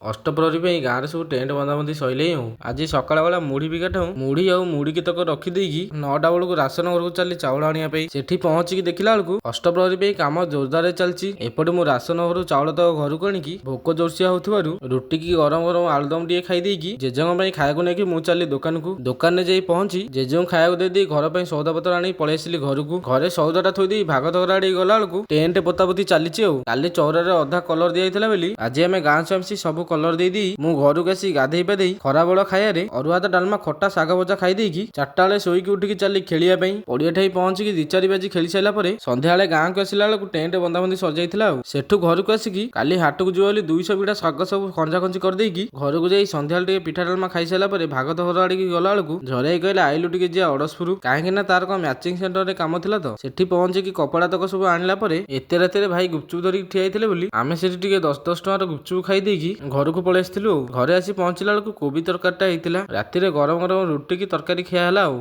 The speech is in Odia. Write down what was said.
ଅଷ୍ଟପ୍ରହରୀ ପାଇଁ ଗାଁରେ ସବୁ ଟେଣ୍ଟ ବନ୍ଧାବନ୍ଧି ସଇଲେଇ ଆଉ ଆଜି ସକାଳ ବେଳା ମୁଢି ବିକାଠୁ ମୁଢି ଆଉ ମୁଢିକି ତକ ରଖିଦେଇକି 9ଟା ବେଳକୁ ରାସନ ଘରକୁ ଚାଲି ଚାଉଳ ଆଣିବା ପାଇଁ। ସେଠି ପହଞ୍ଚିକି ଦେଖିଲା ବେଳକୁ ଅଷ୍ଟପ୍ରହରୀ ପାଇଁ କାମ ଜୋରଦାରରେ ଚାଲିଛି। ଏପଟେ ମୁଁ ରାସନ ଘରୁ ଚାଉଳ ତକ ଘରକୁ ଆଣିକି ଭୋକ ଜୋରସିଆ ହଉଥିବାରୁ ରୁଟିକି ଗରମ ଗରମ ଆଳୁଦମ ଟିକେ ଖାଇଦେଇକି ଜେଜେଙ୍କ ପାଇଁ ଖାଇବାକୁ ନେଇକି ମୁଁ ଚାଲି ଦୋକାନକୁ। ଦୋକାନରେ ଯାଇ ପହଞ୍ଚି ଜେଜେଙ୍କୁ ଖାଇବାକୁ ଦେଇଦେଇ ଘର ପାଇଁ ସଉଦାପତ୍ର ଆଣି ପଳେଇ ଆସିଲି ଘରକୁ। ଘରେ ସଉଦାଟା ଥୋଇ ଦେଇ ଭାଗ ତକରା ଆଡିକି ଗଲା ବେଳକୁ ଟେଣ୍ଟ ପୋତାପୋତି ଚାଲିଛି ଆଉ। କାଲି ଚଉରାରେ ଅଧା କଲର ଦିଆଯାଇଥିଲା ବୋଲି ଆଜି ଆମେ ଗାଁ ଛୁଆ ମିଶି ସବୁ କଲର ଦେଇ ମୁଁ ଘରକୁ ଆସି ଗାଧେଇ ପାଧେଇ ଖରାବେଳ ଖାଇବାରେ ଅରୁଆ ଭାତ ଡାଲମା ଖଟା ଶାଗ ଭଜା ଖାଇଦେଇକି 4ଟା ବେଳେ ଶୋଇକି ଉଠିକି ଚାଲି ଖେଳିବା ପାଇଁ। ପଡିଆଠାଇ ପହଞ୍ଚିକି 2-4 ବାଜି ଖେଳି ସାରିଲା ପରେ ସନ୍ଧ୍ୟାବେଳେ ଗାଁକୁ ଆସିଲା ବେଳକୁ ଟେଣ୍ଟ ବନ୍ଧାବନ୍ଧି ସରିଯାଇଥିଲା ଆଉ। ସେଠୁ ଘରକୁ ଆସିକି କାଲି ହାଟକୁ ଯିବ ବୋଲି 200 ବିଡ଼ା ଶାଗ ସବୁ ଖଞ୍ଜା ଖଞ୍ଜି କରିଦେଇକି ଘରକୁ ଯାଇ ସନ୍ଧ୍ୟାବେଳେ ଟିକେ ପିଠା ଡାଲମା ଖାଇସାରିଲା ପରେ ଭାଗତ ଘର ଆଡିକି ଗଲା ବେଳକୁ ଝରେଇ କହିଲେ ଆଇଲୁ ଟିକେ ଯିବା ଅଡସପୁର, କାହିଁକି ନା ତାର କଣ ମ୍ୟାଚିଂ ସେଣ୍ଟରରେ କାମ ଥିଲା ତ। ସେଠି ପହଞ୍ଚିକି କପଡା ତକ ସବୁ ଆଣିଲା ପରେ ଏତେ ରାତିରେ ଭାଇ ଗୁପଚୁପ ଧରିକି ଠିଆ ହେଇଥିଲେ ବୋଲି ଆମେ ସେଠି ଟିକେ 10-10 ଟଙ୍କାର ଗୁପଚୁପ ଖାଇ ଦେଇକି ଘରକୁ ପଳେଇ ଆସିଥିଲୁ। ଘରେ ଆସି ପହଞ୍ଚିଲା ବେଳକୁ କୋବି ତରକାରୀଟା ହେଇଥିଲା। ରାତିରେ ଗରମ ଗରମ ରୁଟି କି ତରକାରୀ ଖିଆ ହେଲା ଆଉ।